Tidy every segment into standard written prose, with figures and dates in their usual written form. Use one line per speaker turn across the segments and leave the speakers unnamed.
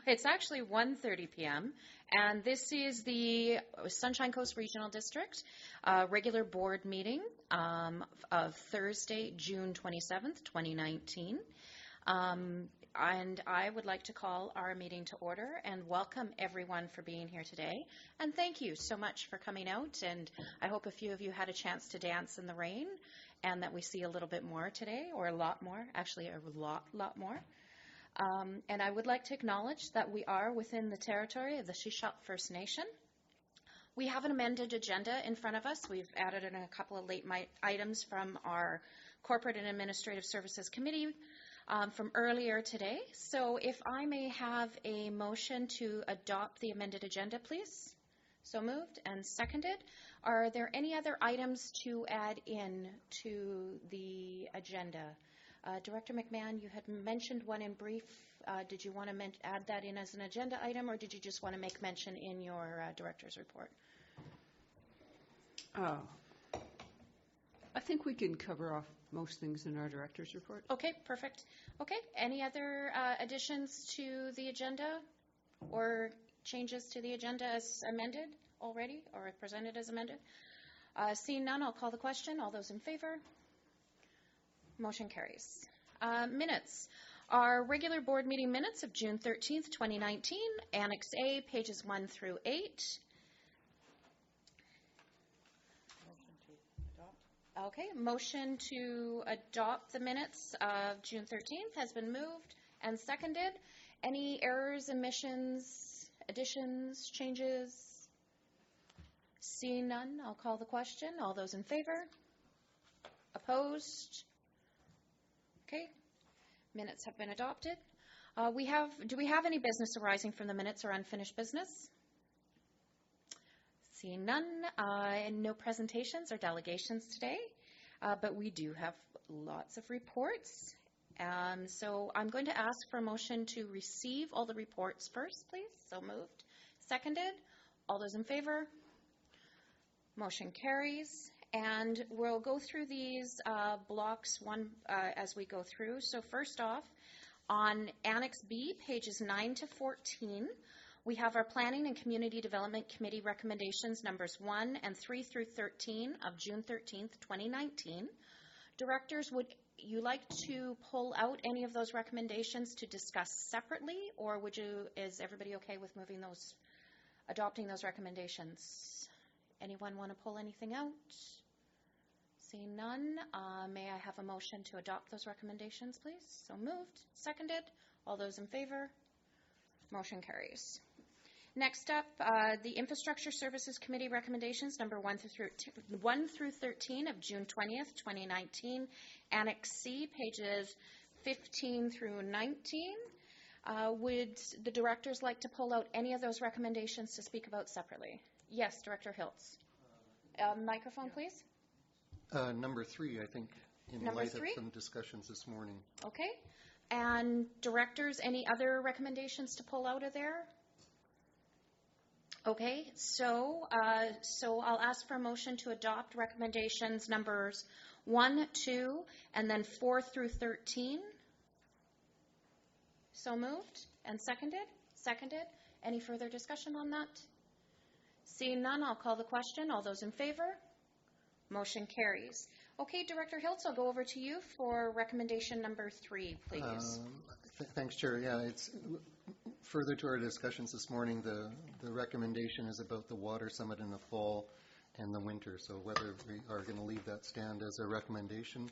It's actually 1:30 p.m. and this is the Sunshine Coast Regional District regular board meeting of Thursday, June 27th, 2019. And I would like to call our meeting to order and welcome everyone for being here today. And thank you so much for coming out. And I hope a few of you had a chance to dance in the rain and that we see a little bit more today, or a lot more, actually a lot more. And I would like to acknowledge that we are within the territory of the Shuswap First Nation. We have an amended agenda in front of us. We've added in a couple of late items from our Corporate and Administrative Services Committee from earlier today. So if I may have a motion to adopt the amended agenda, please. So moved and seconded. Are there any other items to add in to the agenda? Director McMahon, you had mentioned one in brief. Did you want to add that in as an agenda item, or did you just want to make mention in your director's report?
I think we can cover off most things in our director's report.
Okay, perfect. Okay, any other additions to the agenda or changes to the agenda as amended already, or presented as amended? Seeing none, I'll call the question. All those in favor? Motion carries. Minutes. Our regular board meeting minutes of June 13th, 2019, Annex A, pages 1 through 8. Okay, motion to adopt the minutes of June 13th has been moved and seconded. Any errors, omissions, additions, changes? Seeing none, I'll call the question. All those in favor? Opposed? Okay, minutes have been adopted. Do we have any business arising from the minutes or unfinished business? Seeing none, and no presentations or delegations today, but we do have lots of reports. So I'm going to ask for a motion to receive all the reports first, please. So moved. Seconded. All those in favor? Motion carries. And we'll go through these blocks one as we go through. So first off, on Annex B, pages 9 to 14, we have our Planning and Community Development Committee recommendations numbers 1 and 3 through 13 of June 13th, 2019. Directors, would you like to pull out any of those recommendations to discuss separately, or is everybody okay with adopting those recommendations? Anyone want to pull anything out? Seeing none, may I have a motion to adopt those recommendations, please? So moved. Seconded. All those in favor? Motion carries. Next up, the Infrastructure Services Committee recommendations, number 1 through 13 of June 20th, 2019. Annex C, pages 15 through 19. Would the directors like to pull out any of those recommendations to speak about separately? Yes, Director Hiltz. Microphone, please.
Number 3, I think, in light of some discussions this morning.
Okay. And directors, any other recommendations to pull out of there? Okay. So I'll ask for a motion to adopt recommendations numbers 1, 2, and then 4 through 13. So moved and seconded? Seconded. Any further discussion on that? Seeing none, I'll call the question. All those in favor? Motion carries. Okay, Director Hiltz, I'll go over to you for recommendation number 3, please.
Thanks, Chair. Yeah, it's further to our discussions this morning. The recommendation is about the water summit in the fall and the winter. So whether we are going to leave that stand as a recommendation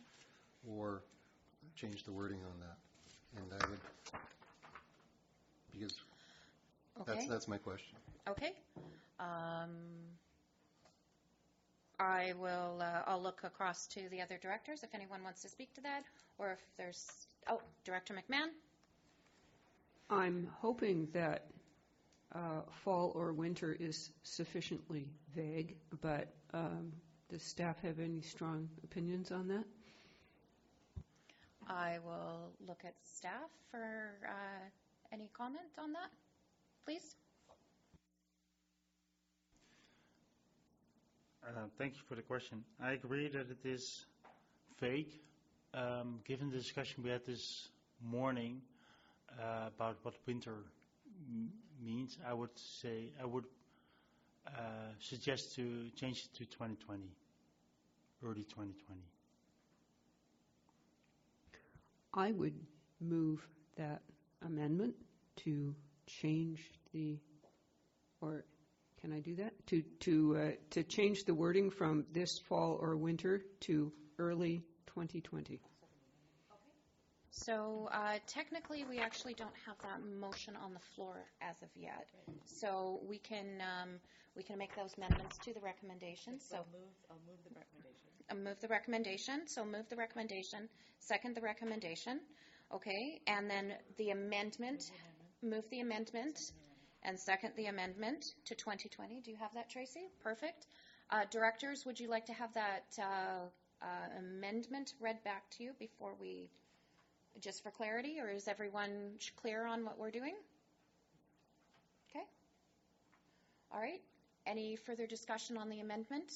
or change the wording on that, and I would, because
okay.
That's my question.
Okay. I'll look across to the other directors if anyone wants to speak to that, or if there's, Director McMahon.
I'm hoping that fall or winter is sufficiently vague, but does staff have any strong opinions on that?
I will look at staff for any comment on that, please.
Thank you for the question. I agree that it is vague. Given the discussion we had this morning about what winter means, I would suggest to change it to 2020, early 2020.
I would move that amendment to change or can I do that? To change the wording from this fall or winter to early 2020.
So technically, we actually don't have that motion on the floor as of yet. So we can make those amendments to the recommendation. So
I'll move the recommendation.
move the recommendation. So move the recommendation. Second the recommendation. Okay, and then the amendment. Move the amendment, and second the amendment to 2020. Do you have that, Tracy? Perfect. Directors, would you like to have that amendment read back to you before we? Just for clarity, or is everyone clear on what we're doing? Okay. All right. Any further discussion on the amendment?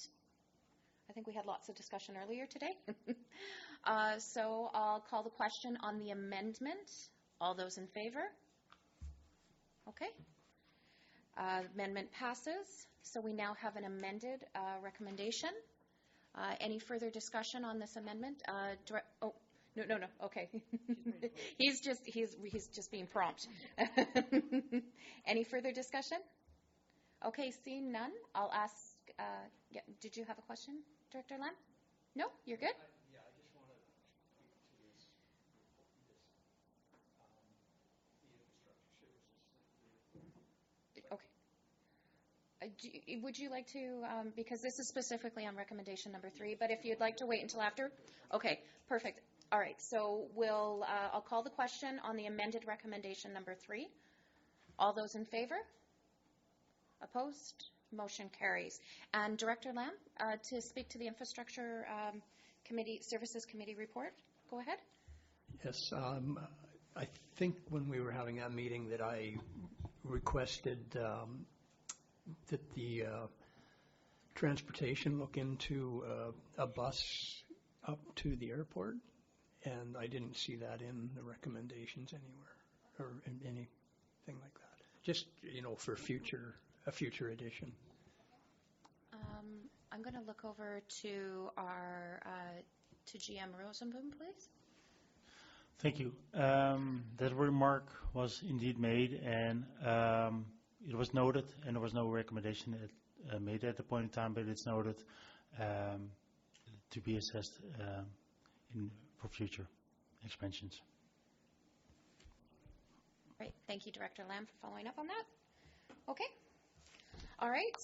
I think we had lots of discussion earlier today. So I'll call the question on the amendment. All those in favor? Okay. Amendment passes. So we now have an amended recommendation. Any further discussion on this amendment? No. Okay. He's just being prompt. Any further discussion? Okay, seeing none, I'll ask. Did you have a question, Director Lam? No, you're good.
Yeah, I just want to speak to this the infrastructure services.
Okay. Would you like to, because this is specifically on recommendation number 3, but if you'd like to wait until after? Okay, perfect. All right, so I'll call the question on the amended recommendation number 3. All those in favor? Opposed? Motion carries. And Director Lam, to speak to the Infrastructure Services Committee report. Go ahead.
Yes, I think when we were having that meeting that I requested that the transportation look into a bus up to the airport. And I didn't see that in the recommendations anywhere or in anything like that. Just, for a future edition.
I'm going to look over to to GM Rosenboom, please.
Thank you. That remark was indeed made, and it was noted, and there was no recommendation made at the point in time, but it's noted to be assessed for future expansions.
Great. Thank you, Director Lam, for following up on that. Okay. All right.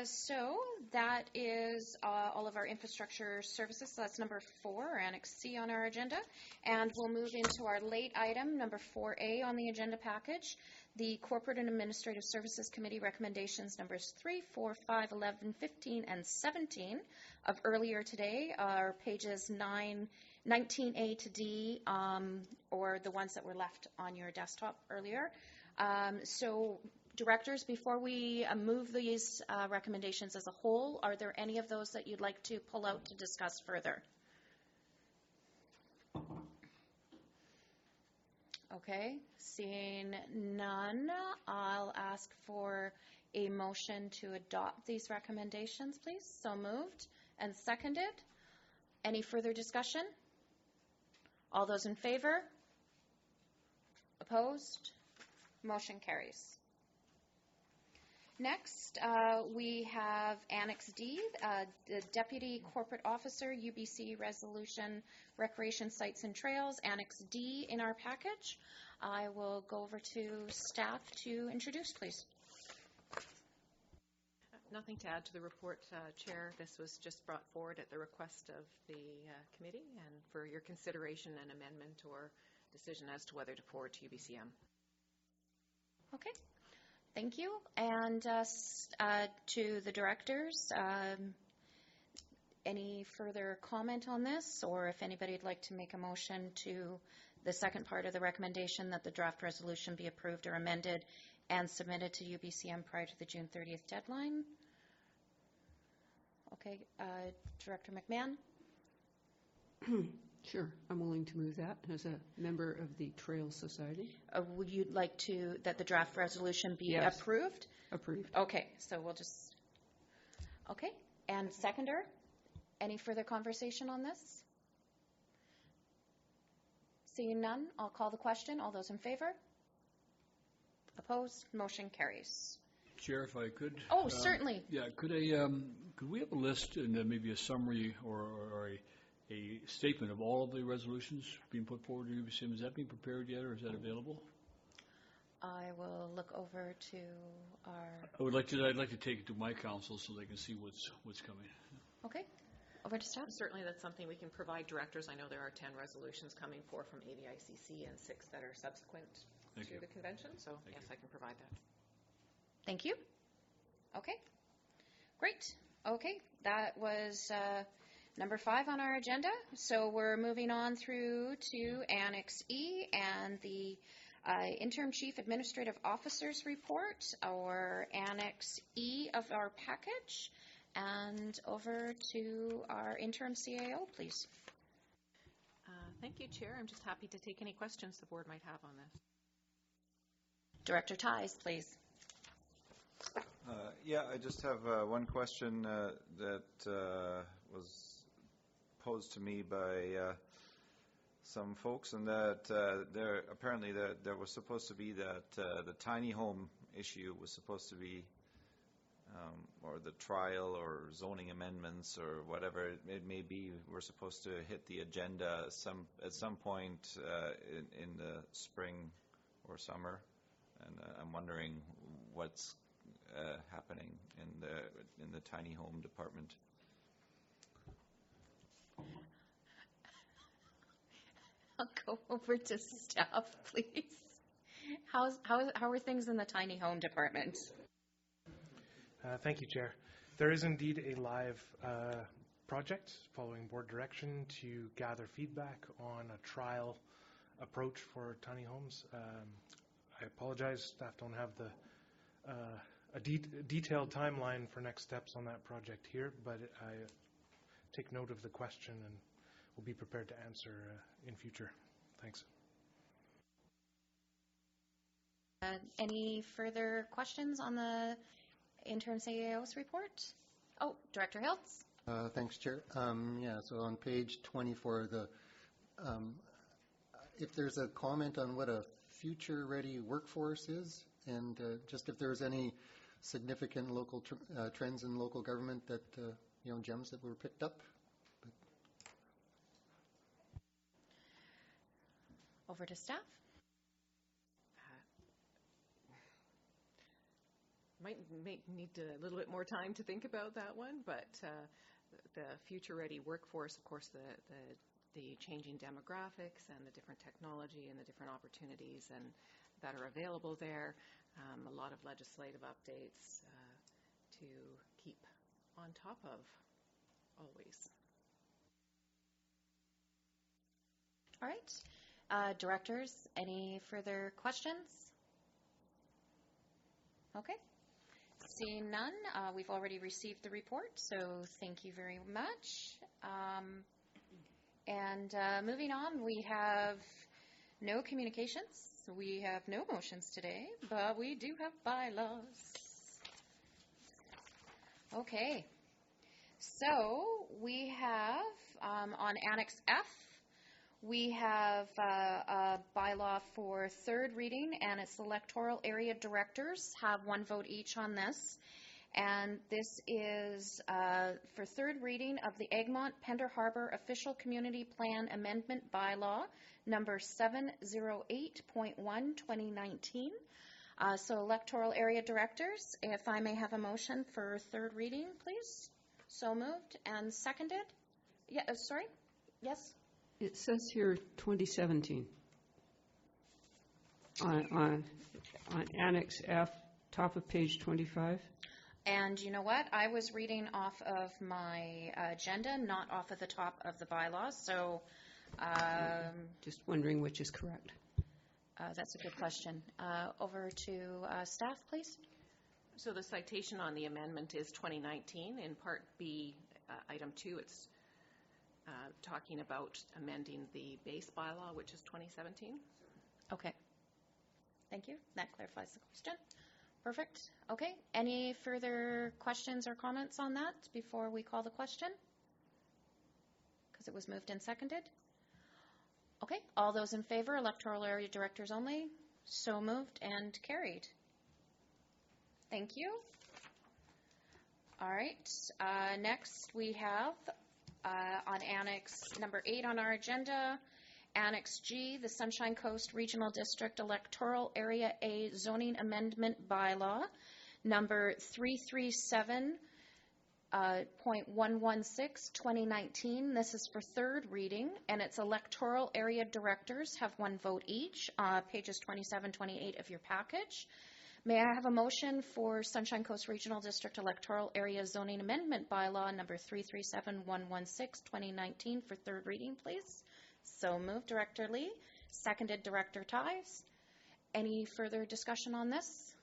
So that is all of our infrastructure services. So that's number 4, Annex C on our agenda. And we'll move into our late item, number 4A on the agenda package, the Corporate and Administrative Services Committee recommendations numbers 3, 4, 5, 11, 15, and 17 of earlier today are pages 19A to D, or the ones that were left on your desktop earlier. So, directors, before we move these recommendations as a whole, are there any of those that you'd like to pull out to discuss further? Okay, seeing none, I'll ask for a motion to adopt these recommendations, please. So moved and seconded. Any further discussion? All those in favor? Opposed? Motion carries. Next, we have Annex D, the Deputy Corporate Officer, UBC Resolution, Recreation Sites and Trails, Annex D in our package. I will go over to staff to introduce, please.
Nothing to add to the report, Chair. This was just brought forward at the request of the committee and for your consideration and amendment or decision as to whether to forward to UBCM.
Okay. Thank you. And to the directors, any further comment on this, or if anybody would like to make a motion to the second part of the recommendation that the draft resolution be approved or amended and submitted to UBCM prior to the June 30th deadline? Okay. Director McMahon?
Sure, I'm willing to move that as a member of the Trail Society.
Would you like that the draft resolution be
Yes.
approved?
Approved.
Okay, so we'll just, okay. And seconder, any further conversation on this? Seeing none, I'll call the question. All those in favor? Opposed? Motion carries.
Chair, if I could.
Oh, certainly.
Yeah, could we have a list and maybe a summary or a statement of all of the resolutions being put forward to UBCM? Is that being prepared yet, or is that available?
I will look over to our,
I'd like to take it to my council so they can see what's coming.
okay, over to staff.
Certainly, that's something we can provide directors. I know there are 10 resolutions coming forth from ADICC and 6 that are subsequent
Thank
to
you.
the convention, so
Thank
yes,
you.
I can provide that.
Thank you. Okay, great. Okay, that was number 5 on our agenda. So we're moving on through to Annex E and the Interim Chief Administrative Officer's Report, or Annex E of our package. And over to our Interim CAO, please.
Thank you, Chair. I'm just happy to take any questions the board might have on this.
Director Ties, please.
Yeah, I just have one question that was posed to me by some folks, and that there was supposed to be that the tiny home issue was supposed to be, or the trial or zoning amendments or whatever it may be, were supposed to hit the agenda at some point in the spring or summer, and I'm wondering what's happening in the tiny home department.
I'll go over to staff, please. How are things in the tiny home department?
Thank you, Chair. There is indeed a live project following board direction to gather feedback on a trial approach for tiny homes. I apologize, staff don't have a detailed timeline for next steps on that project here, but I take note of the question and will be prepared to answer in future. Thanks.
Any further questions on the interim CAO's report? Oh, Director Hiltz.
Thanks, Chair. Yeah, so on page 24, if there's a comment on what a future-ready workforce is, and just if there's any significant local trends in local government that, gems that were picked up.
Over to staff.
Might need a little bit more time to think about that one, but the future-ready workforce, of course, the changing demographics and the different technology and the different opportunities and that are available there, a lot of legislative updates to keep on top of always.
All right. Directors, any further questions? Okay. Seeing none, we've already received the report, so thank you very much. And moving on, we have no communications. We have no motions today, but we do have bylaws. Okay. So we have on Annex F, we have a bylaw for third reading, and its electoral area directors have 1 vote each on this. And this is for third reading of the Egmont Pender Harbor Official Community Plan Amendment Bylaw, number 708.1, 2019. So electoral area directors, if I may have a motion for third reading, please. So moved and seconded. Yeah, sorry. Yes.
It says here 2017 on Annex F, top of page 25.
And you know what? I was reading off of my agenda, not off of the top of the bylaws. So
Just wondering which is correct.
that's a good question. Over to staff, please.
So the citation on the amendment is 2019. In Part B, Item 2, it's talking about amending the base bylaw, which is 2017.
Okay. Thank you. That clarifies the question. Perfect. Okay. Any further questions or comments on that before we call the question? Because it was moved and seconded. Okay. All those in favor, electoral area directors only. So moved and carried. Thank you. All right. Next we have on Annex number 8 on our agenda, Annex G, the Sunshine Coast Regional District Electoral Area A Zoning Amendment Bylaw, number 337.116, 2019. This is for third reading, and its electoral area directors have 1 vote each, pages 27, 28 of your package. May I have a motion for Sunshine Coast Regional District Electoral Area Zoning Amendment Bylaw, number 337.116, 2019, for third reading, please? So moved, Director Lee. Seconded, Director Ties. Any further discussion on this?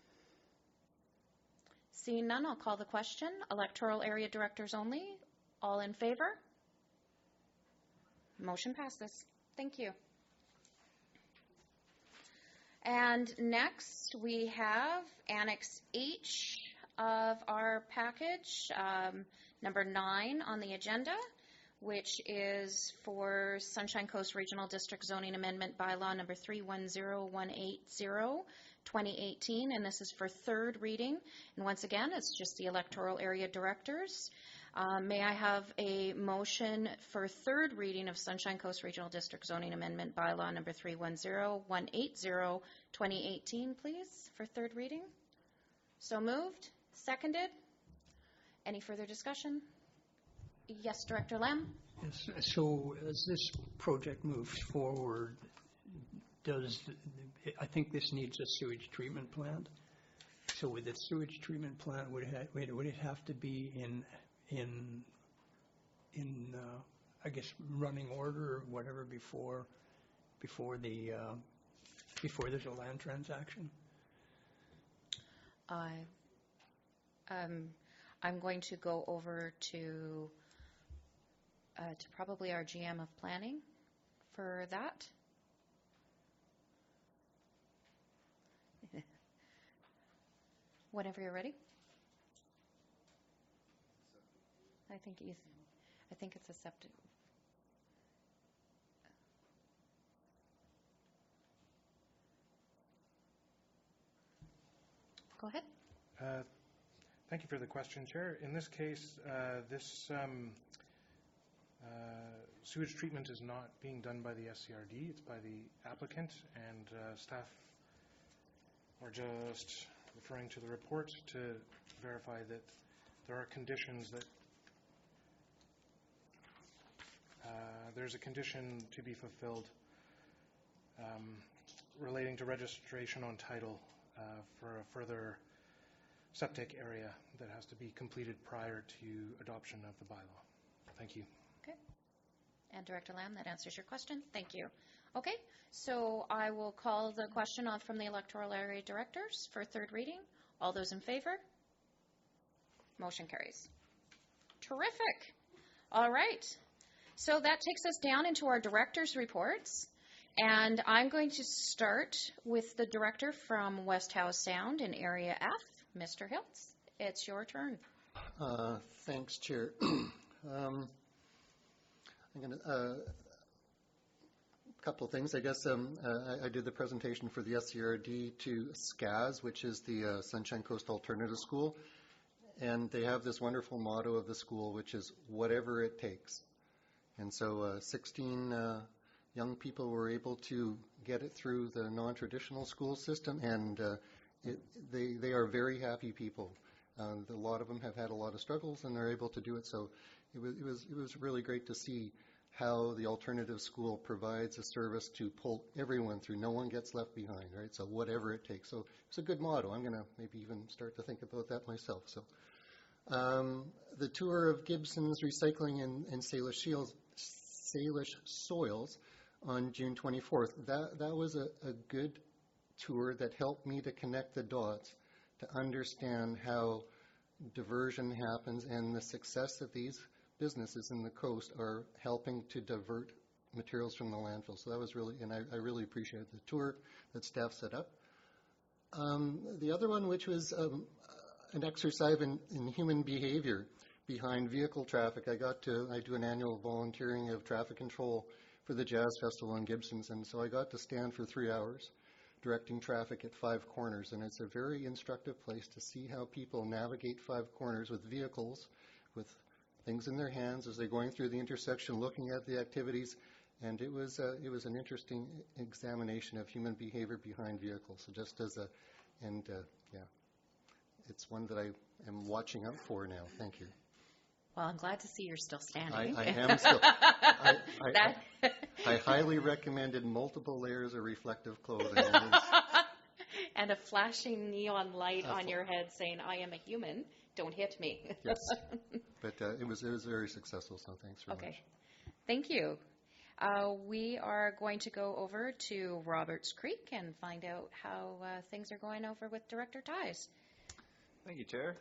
Seeing none, I'll call the question. Electoral area directors only. All in favor? Motion passes. Thank you. And next we have Annex H of our package, number 9 on the agenda, which is for Sunshine Coast Regional District Zoning Amendment Bylaw number 310180, 2018, and this is for third reading. And once again, it's just the electoral area directors. May I have a motion for third reading of Sunshine Coast Regional District Zoning Amendment Bylaw number 310180, 2018, please, for third reading? So moved. Seconded. Any further discussion? Yes, Director Lamb.
Yes, so as this project moves forward, I think this needs a sewage treatment plant. So with the sewage treatment plant, would it have to be in I guess running order or whatever before there's a land transaction?
I'm going to go over to probably our GM of planning for that. Whenever you're ready. I think it's a septic. Go ahead.
Thank you for the question, Chair. In this case, this sewage treatment is not being done by the SCRD. It's by the applicant, and staff are just referring to the report to verify that there are conditions that there's a condition to be fulfilled relating to registration on title for a further septic area that has to be completed prior to adoption of the bylaw. Thank you.
Okay. And Director Lamb, that answers your question. Thank you. Okay, so I will call the question off from the electoral area directors for third reading. All those in favor? Motion carries. Terrific. All right. So that takes us down into our director's reports. And I'm going to start with the director from West Howe Sound in Area F, Mr. Hiltz. It's your turn.
Thanks, Chair. I'm going to a couple of things. I guess I did the presentation for the SCRD to SCAS, which is the Sunshine Coast Alternative School. And they have this wonderful motto of the school, which is whatever it takes. And so 16 young people were able to get it through the non-traditional school system, and they are very happy people. A lot of them have had a lot of struggles, and they're able to do it. So it was really great to see how the alternative school provides a service to pull everyone through. No one gets left behind, right? So whatever it takes. So it's a good motto. I'm going to maybe even start to think about that myself. So the tour of Gibson's Recycling in Salish Soils on June 24th, that was a good tour that helped me to connect the dots, to understand how diversion happens and the success that these businesses in the coast are helping to divert materials from the landfill. So that was really, and I really appreciated the tour that staff set up. The other one, which was an exercise in human behavior behind vehicle traffic. I do an annual volunteering of traffic control for the Jazz Festival in Gibsons, and so I got to stand for 3 hours directing traffic at 5 corners, and it's a very instructive place to see how people navigate 5 corners with vehicles, with things in their hands as they're going through the intersection, looking at the activities, and it was an interesting examination of human behavior behind vehicles. So just as it's one that I am watching out for now. Thank you.
Well, I'm glad to see you're still standing.
I am still. I highly recommended multiple layers of reflective clothing.
And a flashing neon light on your head saying, "I am a human, don't hit me."
Yes. But it was very successful, so thanks very much.
Okay. Thank you. We are going to go over to Roberts Creek and find out how things are going over with Director Ties.
Thank you, Chair.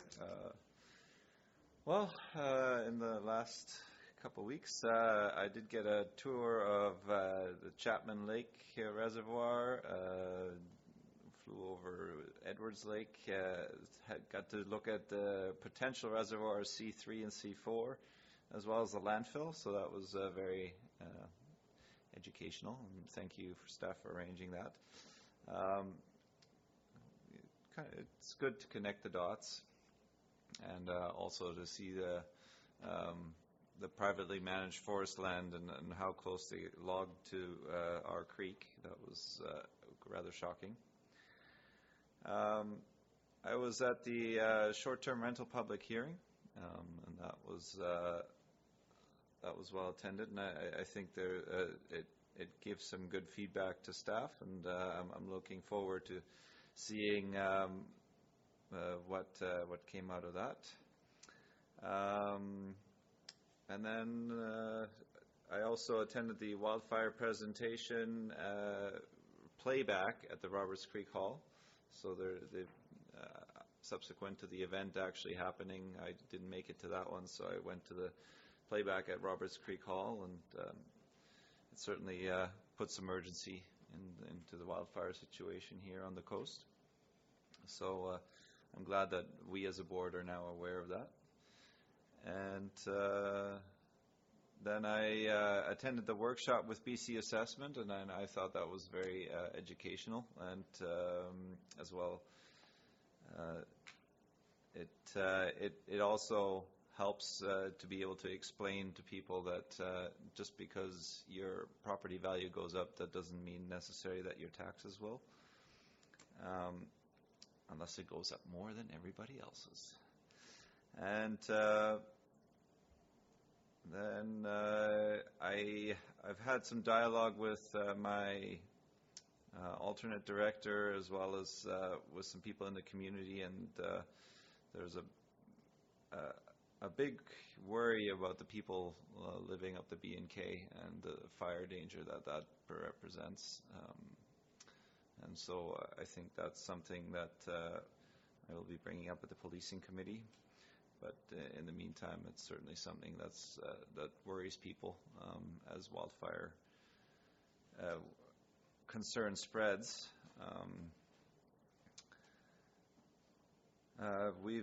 In the last couple of weeks, I did get a tour of the Chapman Lake Reservoir, flew over Edwards Lake, got to look at the potential reservoirs C3 and C4, as well as the landfill, so that was very educational, and thank you for staff for arranging that. It's good to connect the dots, and also to see the privately managed forest land and how close they logged to our creek. That was rather shocking. I was at the short-term rental public hearing, and that was well attended, and I think it gives some good feedback to staff, and I'm looking forward to seeing what came out of that. And then I also attended the wildfire presentation playback at the Roberts Creek Hall. So subsequent to the event actually happening, I didn't make it to that one, so I went to the playback at Roberts Creek Hall, and it certainly put some urgency into the wildfire situation here on the coast. So I'm glad that we as a board are now aware of that. And then I attended the workshop with BC Assessment, and I thought that was very educational, and as well it also helps to be able to explain to people that just because your property value goes up, that doesn't mean necessarily that your taxes will, unless it goes up more than everybody else's. And then I've had some dialogue with my alternate director, as well as with some people in the community, and there's a big worry about the people living up the B&K and the fire danger that represents. And so I think that's something that I will be bringing up at the policing committee. But in the meantime, it's certainly something that worries people as wildfire concern spreads. We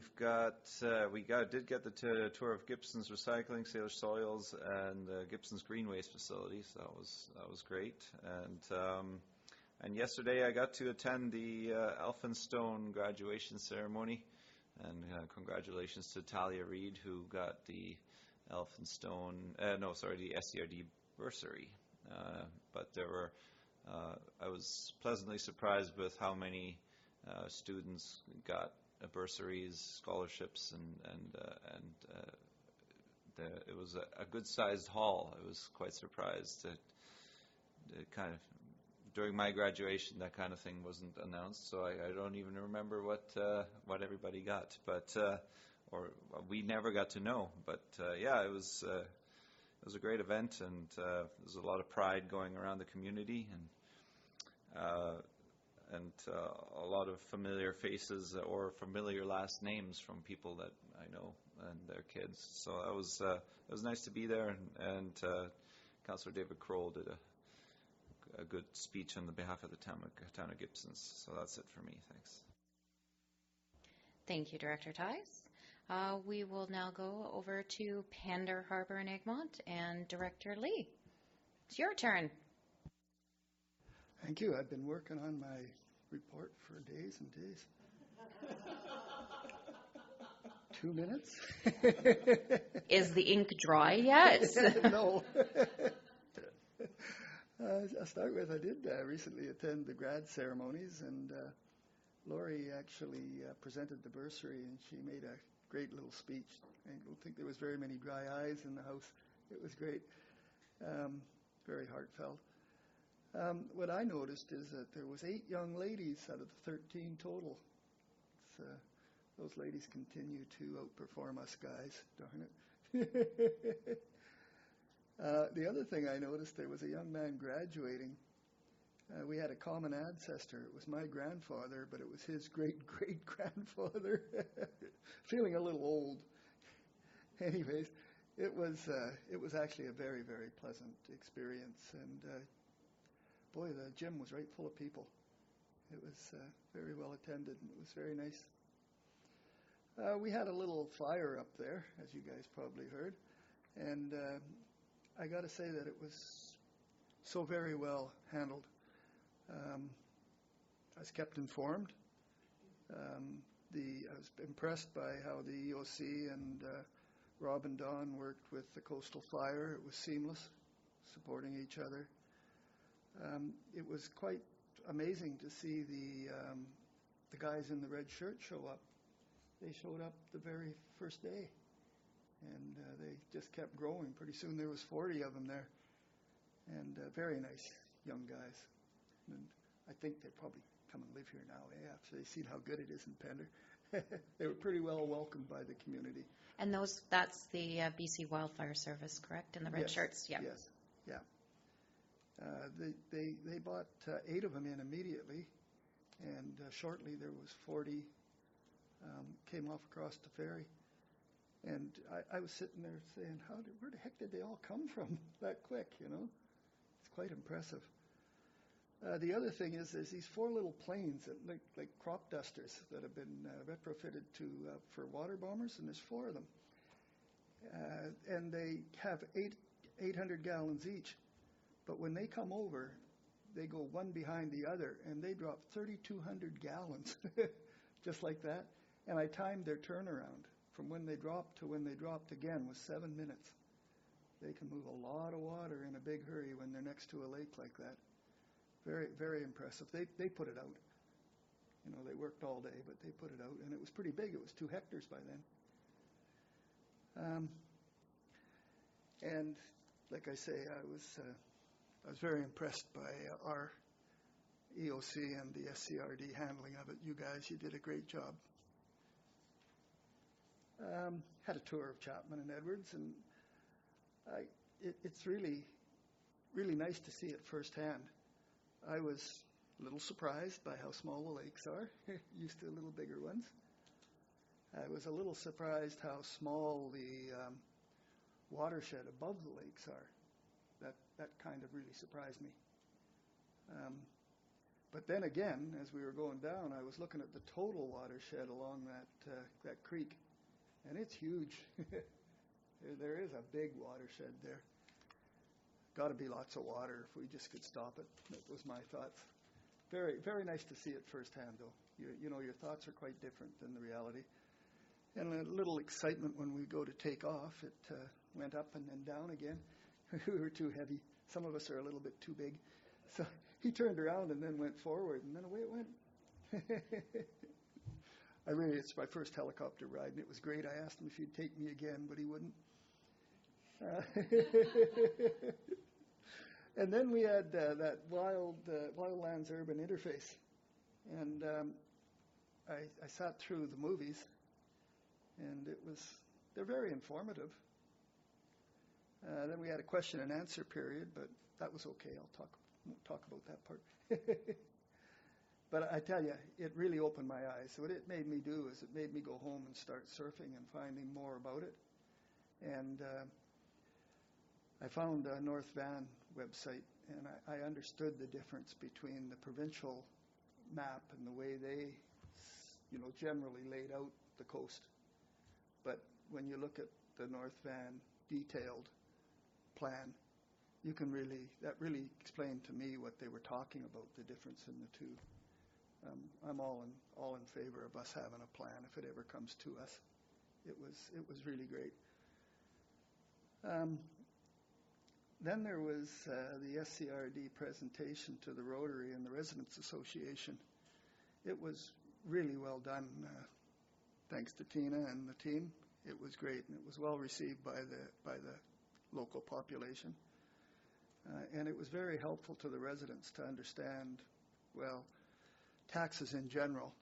did get the tour of Gibson's Recycling, Salish Soils, and Gibson's Green Waste Facilities. That was great. And yesterday I got to attend the Elphinstone graduation ceremony. And congratulations to Talia Reid, who got the the SCRD bursary. But I was pleasantly surprised with how many students got bursaries, scholarships, and it was a good-sized hall. I was quite surprised that during my graduation, that kind of thing wasn't announced, so I don't even remember what everybody got, or we never got to know. But it was a great event, and there's a lot of pride going around the community, and a lot of familiar faces or familiar last names from people that I know and their kids. So it was nice to be there, and Councillor David Kroll did a good speech on the behalf of the town of Gibsons. So that's it for me. Thanks.
Thank you, Director Tice. We will now go over to Pender, Harbour, and Egmont, and Director Lee. It's your turn.
Thank you. I've been working on my report for days and days. 2 minutes?
Is the ink dry yet?
No. I'll start with, I did recently attend the grad ceremonies, and Lori actually presented the bursary, and she made a great little speech. I don't think there was very many dry eyes in the house. It was great. Very heartfelt. What I noticed is that there was 8 young ladies out of the 13 total. Those ladies continue to outperform us guys, darn it. The other thing I noticed, there was a young man graduating. We had a common ancestor. It was my grandfather, but it was his great-great-grandfather. Feeling a little old. Anyways, it was actually a very, very pleasant experience, and boy, the gym was right full of people. It was very well attended, and it was very nice. We had a little fire up there, as you guys probably heard, and I got to say that it was so very well handled. I was kept informed. I was impressed by how the EOC and Rob and Don worked with the Coastal Fire. It was seamless, supporting each other. It was quite amazing to see the guys in the red shirt show up. They showed up the very first day, and they just kept growing. Pretty soon there was 40 of them there, and very nice young guys. And I think they'd probably come and live here now, after they've seen how good it is in Pender. They were pretty well welcomed by the community.
And that's the BC Wildfire Service, correct? In the red shirts? Yeah.
Yes, yeah. They bought 8 of them in immediately, and shortly there was 40 came off across the ferry. And I was sitting there saying, where the heck did they all come from that quick, you know? It's quite impressive. The other thing is there's these 4 little planes that look like crop dusters that have been retrofitted for water bombers, and there's 4 of them. And they have 800 gallons each. But when they come over, they go one behind the other, and they drop 3,200 gallons, just like that. And I timed their turnaround from when they dropped to when they dropped again was 7 minutes. They can move a lot of water in a big hurry when they're next to a lake like that. Very, very impressive. They put it out. You know, they worked all day, but they put it out, and it was pretty big. It was 2 hectares by then. And like I say, I was very impressed by our EOC and the SCRD handling of it. You guys, you did a great job. Had a tour of Chapman and Edwards, and it's really, really nice to see it firsthand. I was a little surprised by how small the lakes are, used to little bigger ones. I was a little surprised how small the watershed above the lakes are. That kind of really surprised me. But then again, as we were going down, I was looking at the total watershed along that creek, and it's huge. There is a big watershed there. Got to be lots of water if we just could stop it. That was my thoughts. Very, very nice to see it firsthand, though. You know, your thoughts are quite different than the reality. And a little excitement when we go to take off. It went up and then down again. We were too heavy. Some of us are a little bit too big. So he turned around and then went forward, and then away it went. It's my first helicopter ride, and it was great. I asked him if he'd take me again, but he wouldn't. And then we had that Wildlands Urban Interface, and I sat through the movies, and they're very informative. Then we had a question and answer period, but that was okay. Won't talk about that part. But I tell you, it really opened my eyes. So what it made me do is it made me go home and start surfing and finding more about it. And I found a North Van website, and I understood the difference between the provincial map and the way they, generally laid out the coast. But when you look at the North Van detailed plan, that really explained to me what they were talking about, the difference in the two. I'm all in favor of us having a plan if it ever comes to us. It was really great. Then there was the SCRD presentation to the Rotary and the Residents Association. It was really well done. Thanks to Tina and the team. It was great, and it was well received by the local population. And it was very helpful to the residents to understand, well, taxes in general,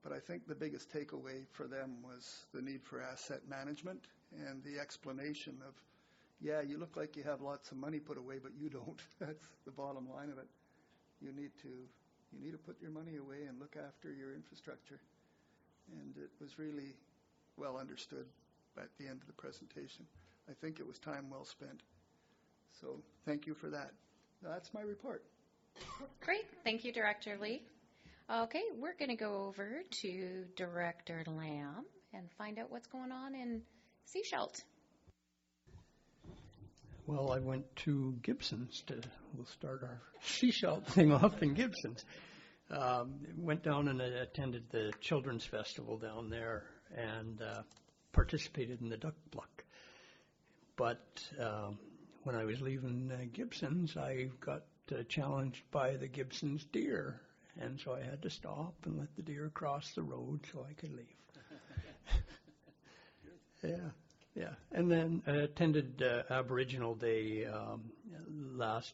but I think the biggest takeaway for them was the need for asset management and the explanation of, yeah, you look like you have lots of money put away, but you don't. That's the bottom line of it. You need to put your money away and look after your infrastructure. And it was really well understood at the end of the presentation. I think it was time well spent. So thank you for that. That's my report.
Great. Thank you, Director Lee. Okay, we're going to go over to Director Lamb and find out what's going on in Sechelt.
Well, I went to Gibson's we'll start our Sechelt thing off in Gibson's. Went down and attended the Children's Festival down there and participated in the duck pluck. But when I was leaving Gibson's, I got challenged by the Gibson's deer. And so I had to stop and let the deer cross the road so I could leave. Yeah. And then I attended Aboriginal Day last,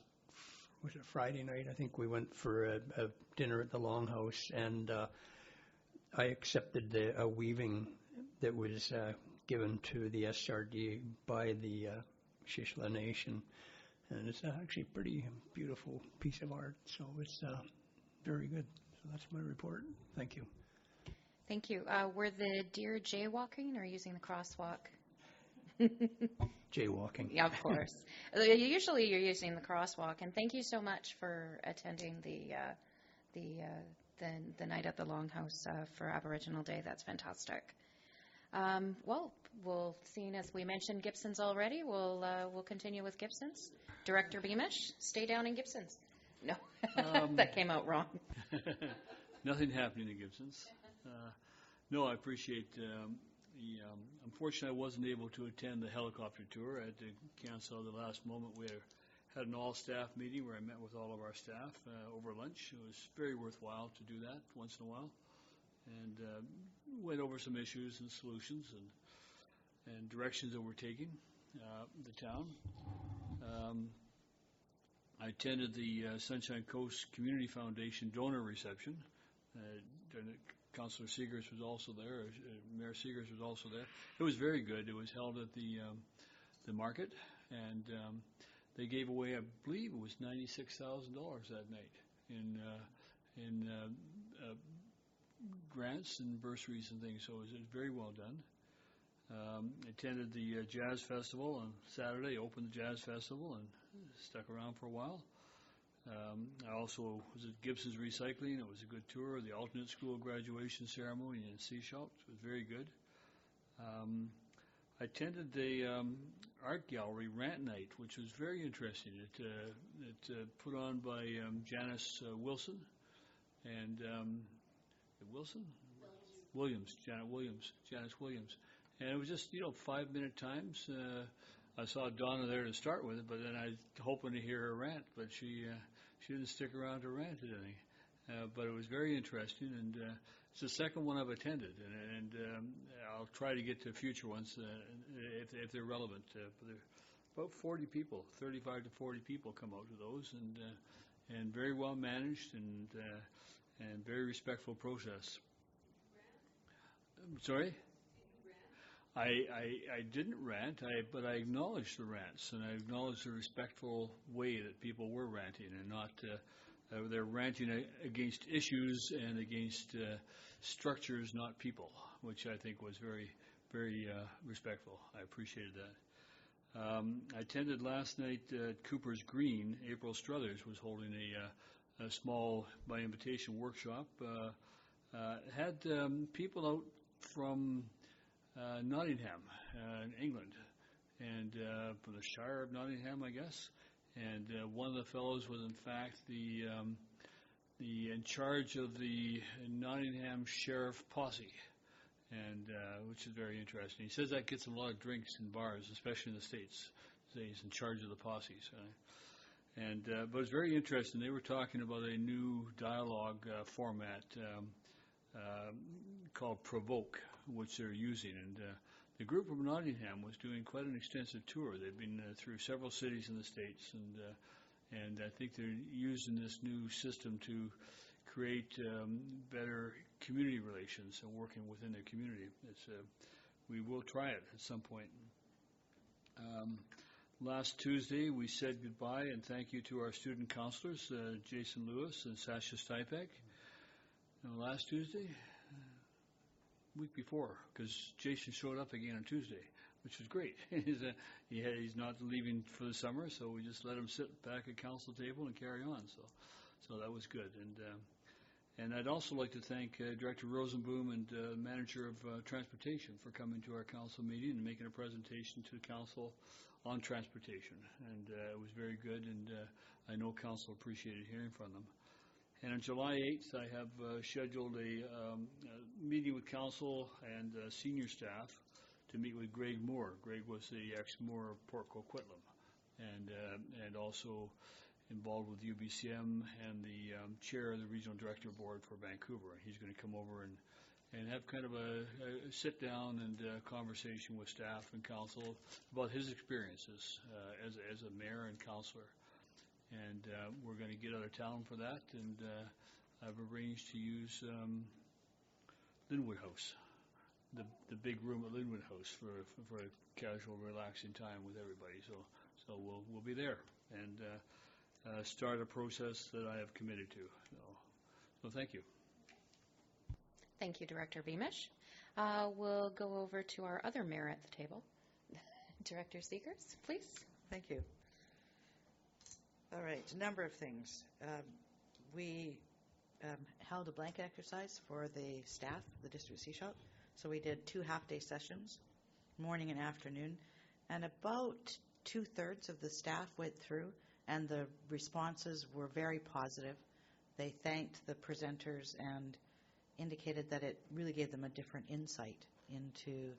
was it Friday night? I think we went for a dinner at the Longhouse, and I accepted a weaving that was given to the SRD by the Shishla Nation. And it's actually a pretty beautiful piece of art, so it's very good. So that's my report. Thank you.
Thank you. Were the deer jaywalking or using the crosswalk?
Jaywalking.
Yeah, of course. Usually you're using the crosswalk. And thank you so much for attending the night at the Longhouse for Aboriginal Day. That's fantastic. Well, seeing as we mentioned Gibson's already, we'll continue with Gibson's. Director Beamish, stay down in Gibson's. No, that came out wrong.
Nothing happening in Gibson's. No, I appreciate unfortunately, I wasn't able to attend the helicopter tour. I had to cancel at the last moment. We had an all-staff meeting where I met with all of our staff over lunch. It was very worthwhile to do that once in a while, and went over some issues and solutions and directions that we're taking the town. I attended the Sunshine Coast Community Foundation donor reception. Councillor Seegers was also there. Mayor Seegers was also there. It was very good. It was held at the market, and they gave away, I believe, it was $96,000 that night in grants and bursaries and things. So it was very well done. Attended the Jazz Festival on Saturday. Opened the Jazz Festival and stuck around for a while. I also was at Gibson's Recycling. It was a good tour. The alternate school graduation ceremony in Sechelt. It was very good. I attended the art gallery rant night, which was very interesting. It put on by Janice Wilson and Janice Williams. And it was just 5-minute times. I saw Donna there to start with it, but then I was hoping to hear her rant, but she didn't stick around to rant at any. But it was very interesting, and it's the second one I've attended, and I'll try to get to future ones if they're relevant. But there are about 40 people, 35 to 40 people come out to those, and very well managed and very respectful process. Sorry? I didn't rant, but I acknowledged the rants, and I acknowledged the respectful way that people were ranting, and not they're ranting against issues and against structures, not people, which I think was very, very respectful. I appreciated that. I attended last night at Cooper's Green. April Struthers was holding a small, by invitation, workshop. Had people out from Nottingham, in England, and from the Shire of Nottingham, I guess. And one of the fellows was, in fact, the in charge of the Nottingham Sheriff Posse, and which is very interesting. He says that gets him a lot of drinks in bars, especially in the States. So he's in charge of the posses. But it's very interesting. They were talking about a new dialogue format called Provoke, which they're using. And the group from Nottingham was doing quite an extensive tour. They've been through several cities in the States, and I think they're using this new system to create better community relations and working within their community. We will try it at some point. Last Tuesday, we said goodbye and thank you to our student counselors, Jason Lewis and Sasha Stipek. Last Tuesday? Week before, because Jason showed up again on Tuesday, which was great. He's not leaving for the summer, so we just let him sit back at council table and carry on. So that was good. And I'd also like to thank Director Rosenboom and Manager of Transportation for coming to our council meeting and making a presentation to council on transportation. And it was very good, and I know council appreciated hearing from them. And on July 8th, I have scheduled a meeting with council and senior staff to meet with Greg Moore. Greg was the ex-Moore of Port Coquitlam, and also involved with UBCM and the chair of the Regional Director Board for Vancouver. He's going to come over and have kind of a sit-down and conversation with staff and council about his experiences as a mayor and councillor. And we're going to get out of town for that, and I've arranged to use Linwood House, the big room at Linwood House for a casual, relaxing time with everybody. So we'll be there and start a process that I have committed to. So thank you.
Thank you, Director Beamish. We'll go over to our other mayor at the table, Director Seegers, please.
Thank you. All right, a number of things. We held a blanket exercise for the staff, the District C Shop. So we did 2 half-day sessions, morning and afternoon, and about 2/3 of the staff went through, and the responses were very positive. They thanked the presenters and indicated that it really gave them a different insight into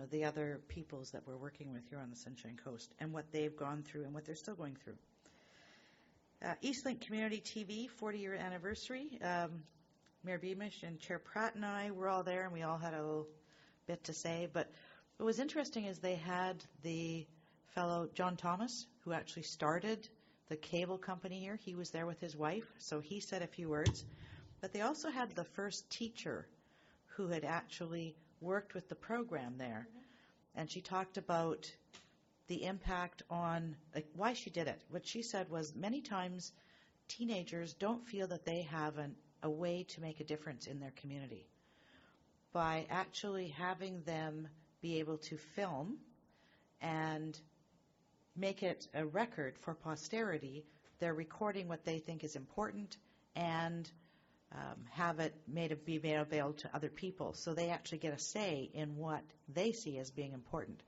the other peoples that we're working with here on the Sunshine Coast and what they've gone through and what they're still going through. Eastlink Community TV 40-year anniversary. Mayor Beamish and Chair Pratt and I were all there, and we all had a little bit to say. But what was interesting is they had the fellow John Thomas, who actually started the cable company here. He was there with his wife, so he said a few words. But they also had the first teacher who had actually worked with the program there. And she talked about the impact on why she did it. What she said was many times teenagers don't feel that they have a way to make a difference in their community. By actually having them be able to film and make it a record for posterity, they're recording what they think is important and have it be made available to other people. So they actually get a say in what they see as being important.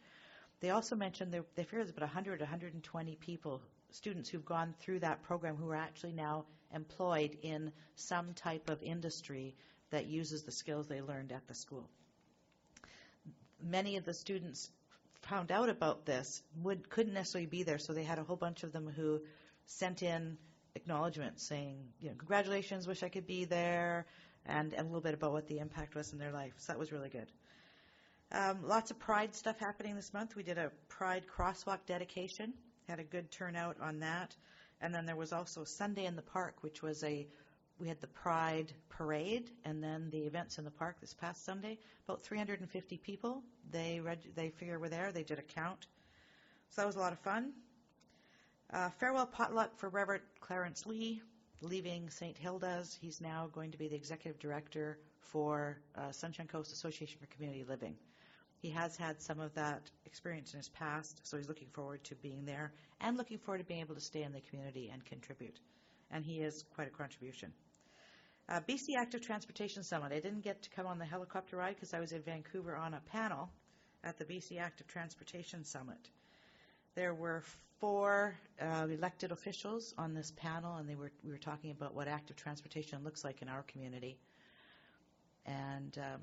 They also mentioned they fear there's about 100, 120 people, students who've gone through that program who are actually now employed in some type of industry that uses the skills they learned at the school. Many of the students found out about this, couldn't necessarily be there, so they had a whole bunch of them who sent in acknowledgments saying, congratulations, wish I could be there, and a little bit about what the impact was in their life. So that was really good. Lots of Pride stuff happening this month. We did a Pride crosswalk dedication, had a good turnout on that. And then there was also Sunday in the Park, which was we had the Pride parade and then the events in the park this past Sunday. About 350 people, they figure were there. They did a count. So that was a lot of fun. Farewell potluck for Reverend Clarence Lee, leaving St. Hilda's. He's now going to be the executive director for Sunshine Coast Association for Community Living. He has had some of that experience in his past, so he's looking forward to being there and looking forward to being able to stay in the community and contribute. And he is quite a contribution. BC Active Transportation Summit. I didn't get to come on the helicopter ride because I was in Vancouver on a panel at the BC Active Transportation Summit. There were 4 elected officials on this panel, and we were talking about what active transportation looks like in our community. And a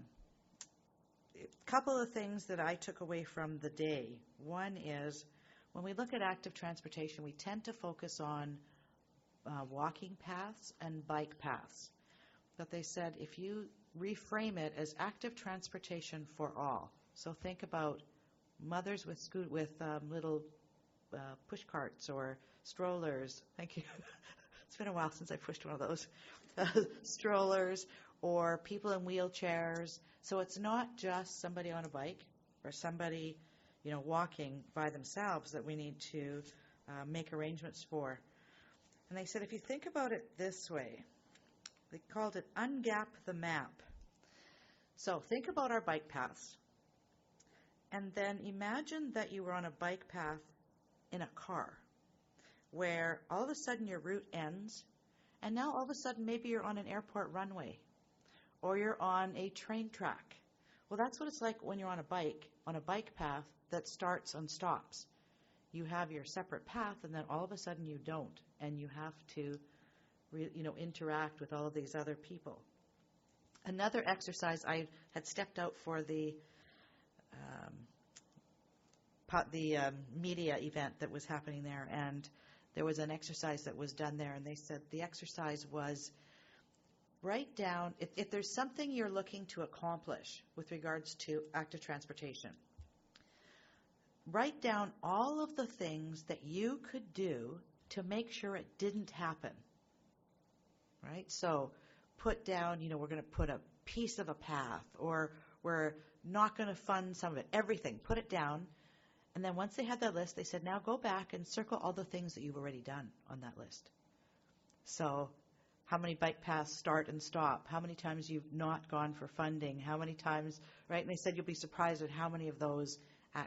couple of things that I took away from the day. One is, when we look at active transportation, we tend to focus on walking paths and bike paths. But they said if you reframe it as active transportation for all, so think about mothers with little push carts or strollers. Thank you. It's been a while since I pushed one of those. Strollers or people in wheelchairs. So it's not just somebody on a bike or somebody, walking by themselves that we need to make arrangements for. And they said if you think about it this way, they called it ungap the map. So think about our bike paths. And then imagine that you were on a bike path in a car where all of a sudden your route ends, and now all of a sudden maybe you're on an airport runway or you're on a train track. Well, that's what it's like when you're on a bike path that starts and stops. You have your separate path, and then all of a sudden you don't, and you have to interact with all of these other people. Another exercise, I had stepped out for the media event that was happening there, and there was an exercise that was done there, and they said the exercise was write down, if there's something you're looking to accomplish with regards to active transportation, write down all of the things that you could do to make sure it didn't happen. Right? So put down, we're going to put a piece of a path, or we're not going to fund some of it, everything. Put it down. And then once they had that list, they said, now go back and circle all the things that you've already done on that list. So how many bike paths start and stop? How many times you've not gone for funding? How many times, right? And they said you'll be surprised at how many of those are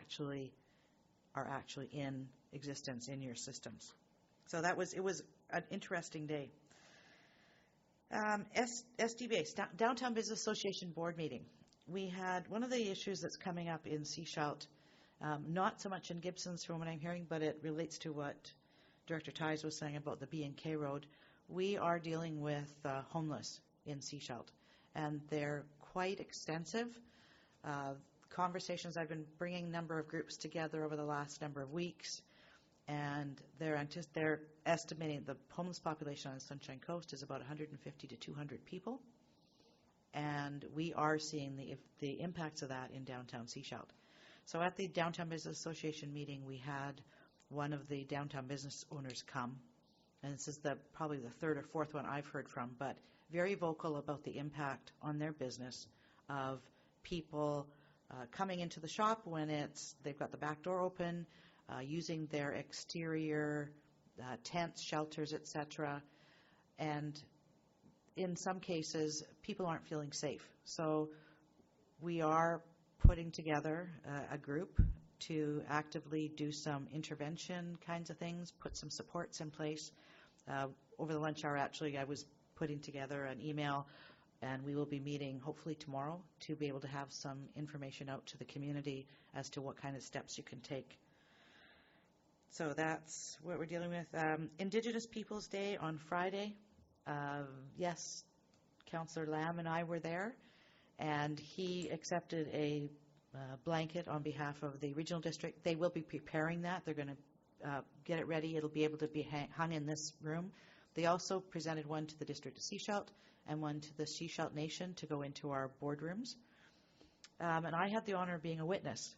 actually in existence in your systems. So it was an interesting day. SDBA, Downtown Business Association Board meeting. We had one of the issues that's coming up in Sechelt, not so much in Gibson's from what I'm hearing, but it relates to what Director Ties was saying about the B&K Road. We are dealing with homeless in Sechelt, and they're quite extensive. Conversations, I've been bringing a number of groups together over the last number of weeks, and they're estimating the homeless population on the Sunshine Coast is about 150 to 200 people, and we are seeing the impacts of that in downtown Sechelt. So at the Downtown Business Association meeting, we had one of the downtown business owners come, and this is probably the 3rd or 4th one I've heard from, but very vocal about the impact on their business of people coming into the shop when they've got the back door open, using their exterior tents, shelters, etc. And in some cases, people aren't feeling safe. So we are putting together a group to actively do some intervention kinds of things, put some supports in place. Over the lunch hour, actually, I was putting together an email, and we will be meeting hopefully tomorrow to be able to have some information out to the community as to what kind of steps you can take. So that's what we're dealing with. Indigenous Peoples Day on Friday. Yes, Councillor Lamb and I were there, and he accepted a blanket on behalf of the regional district. They will be preparing that. They're going to get it ready. It'll be able to be hung in this room. They also presented one to the District of Sechelt and one to the Sechelt Nation to go into our boardrooms. And I had the honor of being a witness.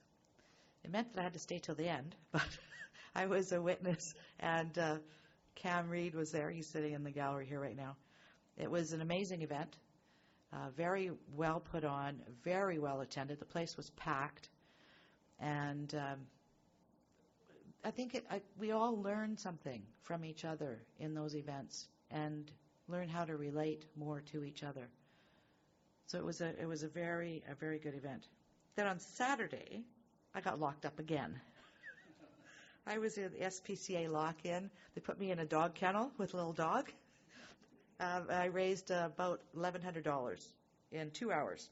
It meant that I had to stay till the end, but I was a witness, and Cam Reed was there. He's sitting in the gallery here right now. It was an amazing event, very well put on, very well attended. The place was packed, and I think we all learn something from each other in those events and learn how to relate more to each other. So it was a very good event. Then on Saturday, I got locked up again. I was in the SPCA lock-in. They put me in a dog kennel with a little dog. I raised about $1,100 in 2 hours.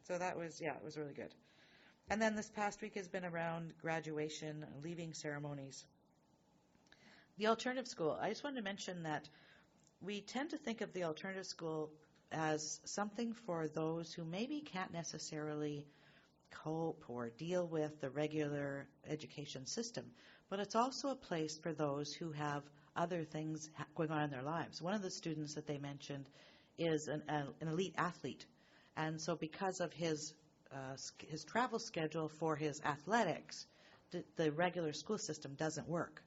So that was, it was really good. And then this past week has been around graduation, leaving ceremonies. The alternative school, I just wanted to mention that we tend to think of the alternative school as something for those who maybe can't necessarily cope or deal with the regular education system. But it's also a place for those who have other things going on in their lives. One of the students that they mentioned is an elite athlete. And so because of his travel schedule for his athletics, the regular school system doesn't work.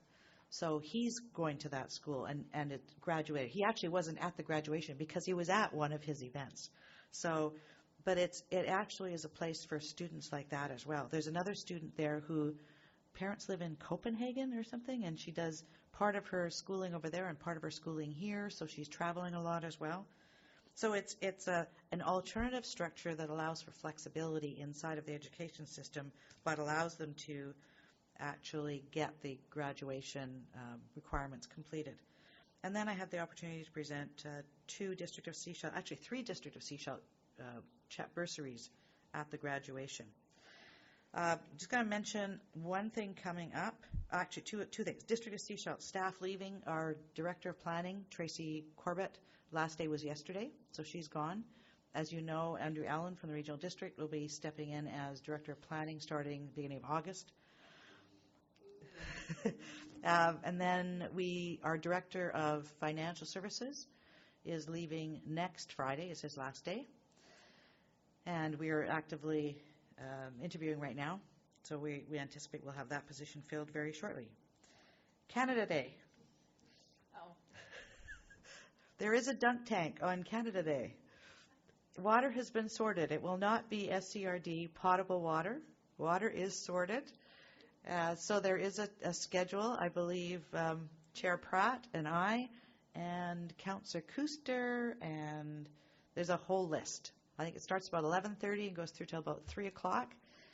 So he's going to that school and it graduated. He actually wasn't at the graduation because he was at one of his events. So, but it actually is a place for students like that as well. There's another student there who parents live in Copenhagen or something, and she does part of her schooling over there and part of her schooling here, so she's traveling a lot as well. So it's an alternative structure that allows for flexibility inside of the education system, but allows them to actually get the graduation requirements completed. And then I had the opportunity to present three District of Sechelt bursaries at the graduation. Just going to mention one thing coming up. Actually, two things. District of Sechelt staff leaving. Our Director of Planning, Tracy Corbett, last day was yesterday, so she's gone. As you know, Andrew Allen from the Regional District will be stepping in as Director of Planning starting beginning of August. And then our Director of Financial Services is leaving next Friday. It's his last day. And we are actively interviewing right now. So we anticipate we'll have that position filled very shortly. Canada Day.
Oh.
There is a dunk tank on Canada Day. Water has been sorted. It will not be SCRD potable water. Water is sorted. So there is a schedule. I believe Chair Pratt and I and Councillor Kuster, and there's a whole list. I think it starts about 11:30 and goes through till about 3 o'clock.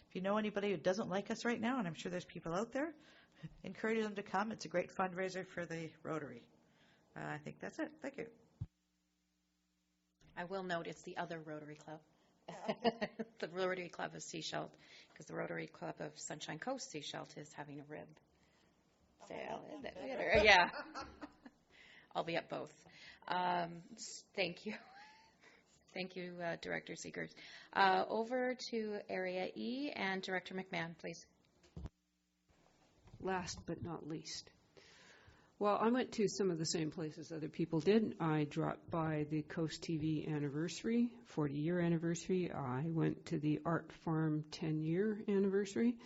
If you know anybody who doesn't like us right now, and I'm sure there's people out there, encourage them to come. It's a great fundraiser for the Rotary. I think that's it. Thank you.
I will note it's the other Rotary Club. The Rotary Club of Sechelt, because the Rotary Club of Sunshine Coast Sechelt is having a rib sale. Yeah. I'll be at both. Thank you. Thank you, Director Seegers. Over to Area E and Director McMahon, please.
Last but not least. Well, I went to some of the same places other people did. I dropped by the Coast TV anniversary, 40-year anniversary. I went to the Art Farm 10-year anniversary.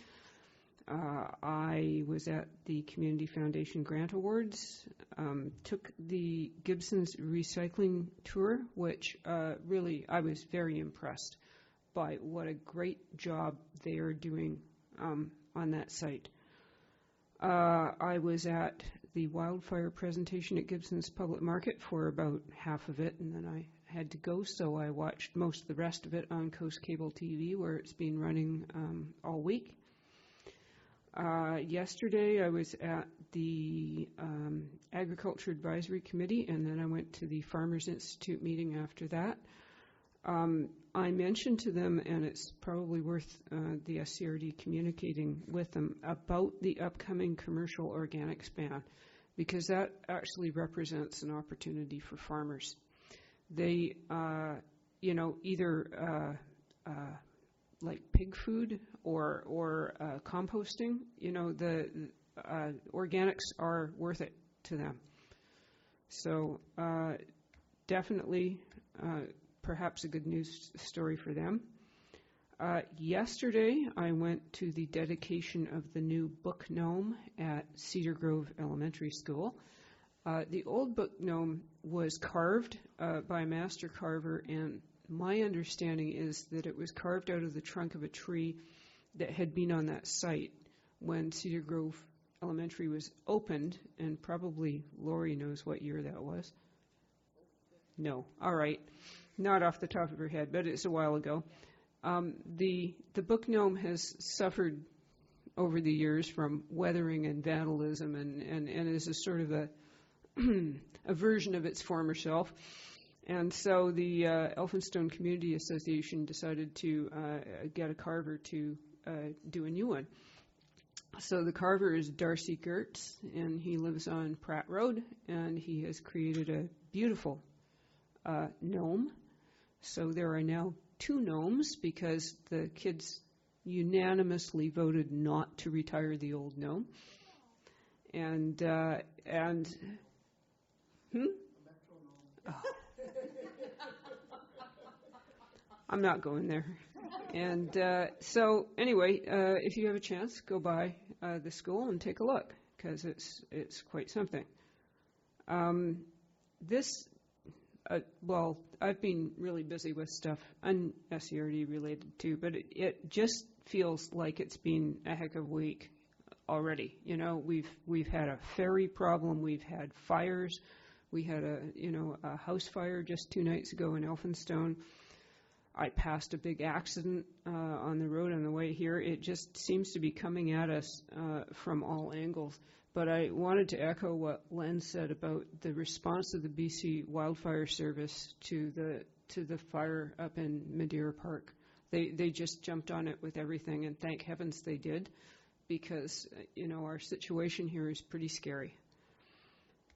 I was at the Community Foundation Grant Awards, took the Gibson's Recycling Tour, which really I was very impressed by what a great job they are doing on that site. I was at the wildfire presentation at Gibson's Public Market for about half of it, and then I had to go, so I watched most of the rest of it on Coast Cable TV, where it's been running all week. Yesterday I was at the Agriculture Advisory Committee, and then I went to the Farmers Institute meeting after that. I mentioned to them, and it's probably worth the SCRD communicating with them about the upcoming commercial organics ban, because that actually represents an opportunity for farmers. They, either like pig food or composting, the organics are worth it to them. So definitely perhaps a good news story for them. Yesterday I went to the dedication of the new book gnome at Cedar Grove Elementary School. The old book gnome was carved by a master carver, and my understanding is that it was carved out of the trunk of a tree that had been on that site when Cedar Grove Elementary was opened, and probably Lori knows what year that was. No, all right, not off the top of her head, but it's a while ago. The Book Gnome has suffered over the years from weathering and vandalism, and is a sort of a version of its former self. And so the Elphinstone Community Association decided to get a carver to do a new one. So the carver is Darcy Gertz, and he lives on Pratt Road, and he has created a beautiful gnome. So there are now 2 gnomes because the kids unanimously voted not to retire the old gnome. And oh. I'm not going there. And so anyway, if you have a chance, go by the school and take a look, because it's quite something. Well, I've been really busy with stuff un-SERD related too, but it just feels like it's been a heck of a week already. You know, we've had a ferry problem, we've had fires, we had a house fire just 2 nights ago in Elphinstone. I passed a big accident on the road on the way here. It just seems to be coming at us from all angles. But I wanted to echo what Len said about the response of the BC Wildfire Service to the fire up in Madeira Park. They just jumped on it with everything, and thank heavens they did, because our situation here is pretty scary.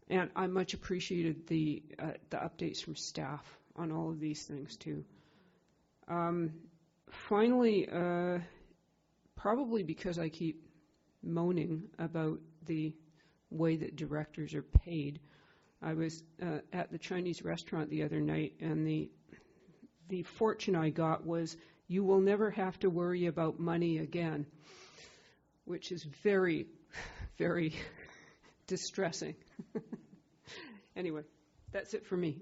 And I much appreciated the updates from staff on all of these things too. Finally, probably because I keep moaning about the way that directors are paid, I was at the Chinese restaurant the other night, and the fortune I got was, "You will never have to worry about money again," which is very, very distressing. Anyway, that's it for me.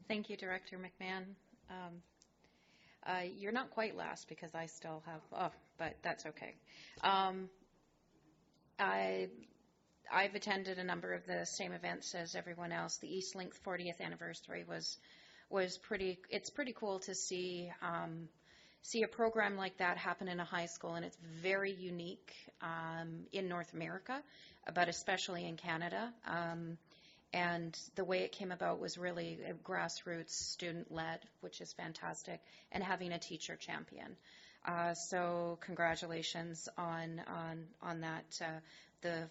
Thank you, Director McMahon. You're not quite last because I still have, but that's okay. I've attended a number of the same events as everyone else. The Eastlink 40th anniversary was pretty. It's pretty cool to see a program like that happen in a high school, and it's very unique in North America, but especially in Canada. And the way it came about was really grassroots, student-led, which is fantastic, and having a teacher champion. So congratulations on that, the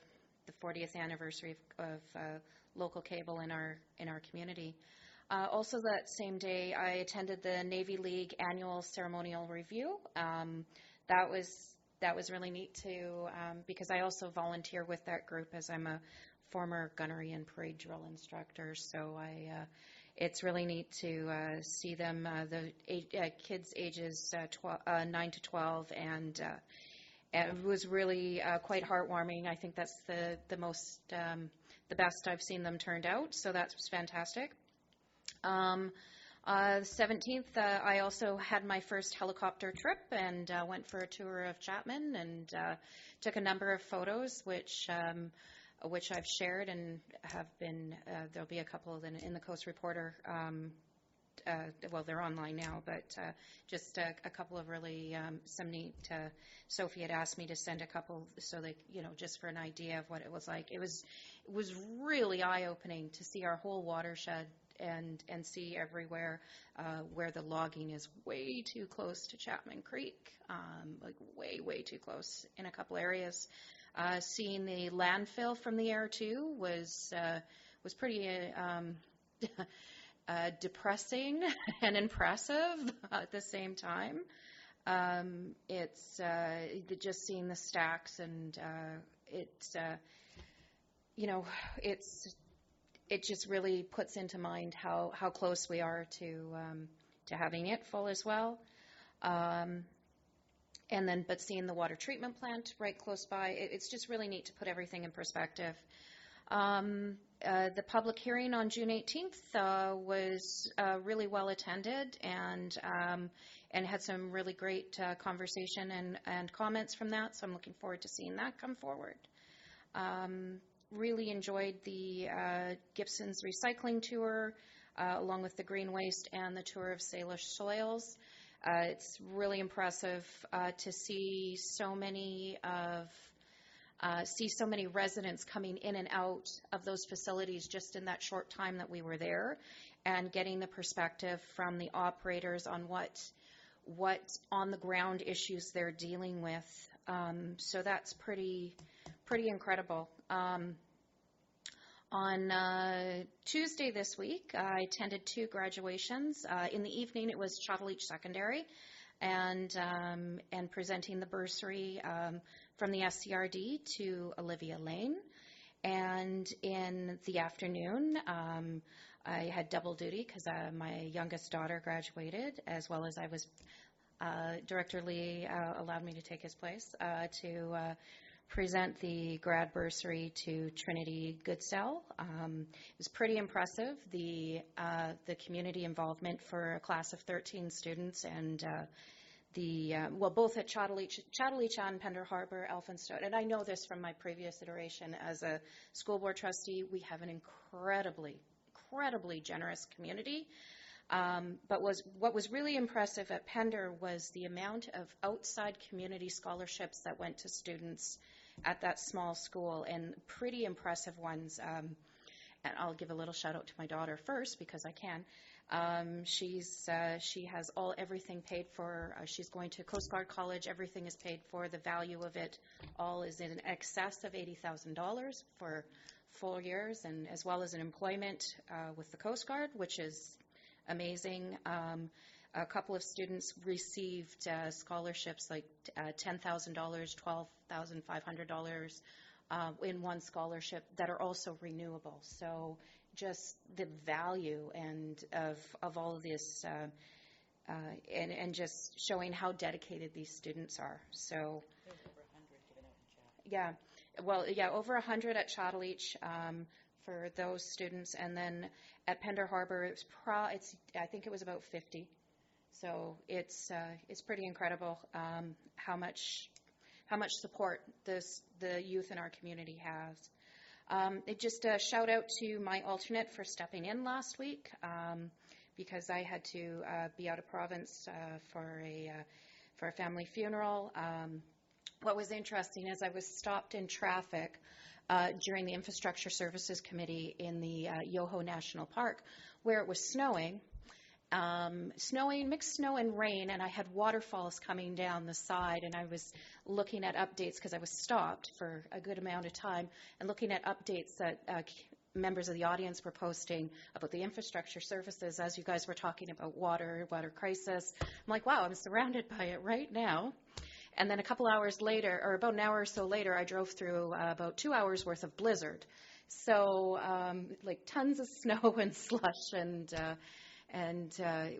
40th anniversary of local cable in our community. Also that same day, I attended the Navy League annual ceremonial review. That was really neat too, because I also volunteer with that group as I'm a former gunnery and parade drill instructor, so it's really neat to see them, the kids ages 9 to 12, and it was really quite heartwarming. I think that's the best I've seen them turned out, so that was fantastic. The 17th, I also had my first helicopter trip and went for a tour of Chapman and took a number of photos, which I've shared and have been, there'll be a couple of them in the Coast Reporter. Well, they're online now, but just a couple of really some neat. Sophie had asked me to send a couple, so they, just for an idea of what it was like. It was really eye-opening to see our whole watershed and see everywhere where the logging is way too close to Chapman Creek, like way too close in a couple areas. Seeing the landfill from the air too was pretty depressing and impressive at the same time. It's just seeing the stacks, and it just really puts into mind how close we are to having it full as well. But seeing the water treatment plant right close by, it's just really neat to put everything in perspective. The public hearing on June 18th was really well attended and had some really great conversation and comments from that, so I'm looking forward to seeing that come forward. Really enjoyed the Gibson's recycling tour, along with the green waste and the tour of Salish soils. It's really impressive to see so many residents coming in and out of those facilities just in that short time that we were there, and getting the perspective from the operators on what on the ground issues they're dealing with. So that's pretty incredible. On Tuesday this week, I attended 2 graduations. In the evening, it was Chathaleach Secondary, and presenting the bursary from the SCRD to Olivia Lane. And in the afternoon, I had double duty because my youngest daughter graduated, as well as I was Director Lee allowed me to take his place to present the grad bursary to Trinity Goodsell. It was pretty impressive, the community involvement for a class of 13 students, and both at Chathaleach and Pender Harbour, Elphinstone. And I know this from my previous iteration as a school board trustee. We have an incredibly generous community. But what was really impressive at Pender was the amount of outside community scholarships that went to students at that small school, and pretty impressive ones. And I'll give a little shout out to my daughter first because I can. She has everything paid for. She's going to Coast Guard College. Everything is paid for. The value of it all is in excess of $80,000 for 4 years, and as well as an employment with the Coast Guard, which is amazing. A couple of students received scholarships like $10,000, $12,500 in one scholarship that are also renewable. So just the value and of all of this, and just showing how dedicated these students are. So
there's over 100 given out in chat.
over 100 at Chathaleach for those students, and then at Pender Harbour, I think it was about 50. So it's pretty incredible how much support the youth in our community has. Just a shout out to my alternate for stepping in last week, because I had to be out of province for a family funeral. What was interesting is I was stopped in traffic during the Infrastructure Services Committee in the Yoho National Park, where it was snowing, mixed snow and rain, and I had waterfalls coming down the side, and I was looking at updates because I was stopped for a good amount of time, and looking at updates that members of the audience were posting about the infrastructure services as you guys were talking about water crisis. I'm like, wow, I'm surrounded by it right now. And then a couple hours later, or about an hour or so later, I drove through about 2 hours worth of blizzard. So like tons of snow and slush, and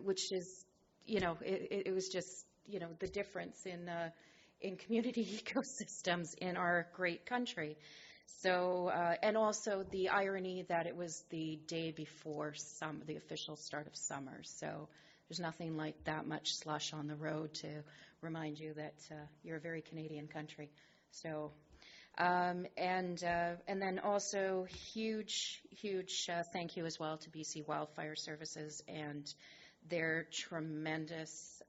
which is, it was just, the difference in community ecosystems in our great country. So, and also the irony that it was the day before the official start of summer. So there's nothing like that much slush on the road to remind you that you're a very Canadian country. So, and then also huge thank you as well to BC Wildfire Services and their tremendous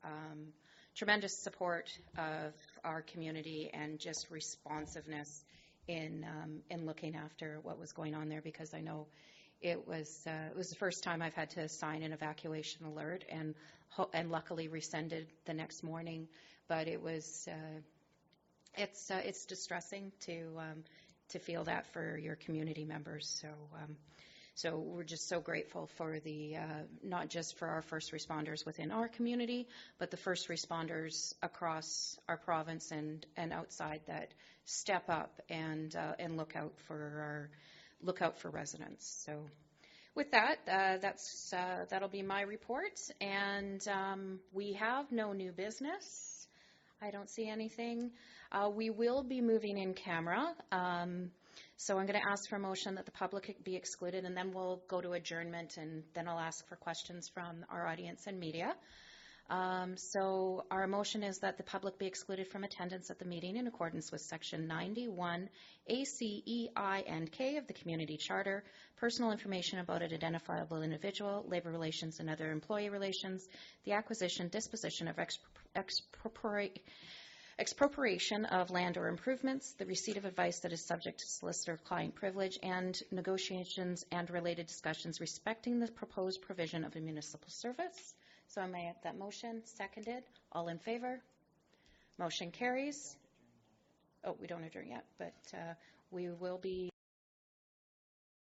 support of our community and just responsiveness in looking after what was going on there, because I know it was the first time I've had to sign an evacuation alert, and luckily rescinded the next morning. But it was it's distressing to feel that for your community members. So we're just so grateful for not just for our first responders within our community, but the first responders across our province and outside that step up and look out for residents. So with that, that'll be my report, and we have no new business. I don't see anything. We will be moving in camera. So I'm going to ask for a motion that the public be excluded, and then we'll go to adjournment, and then I'll ask for questions from our audience and media. So our motion is that the public be excluded from attendance at the meeting in accordance with Section 91 A, C, E, I, and K of the Community Charter, personal information about an identifiable individual, labor relations and other employee relations, the acquisition, disposition of expropriation of land or improvements, the receipt of advice that is subject to solicitor-client privilege, and negotiations and related discussions respecting the proposed provision of a municipal service. So I may have that motion seconded. All in favor? Motion carries. Oh, we don't adjourn yet, but we will be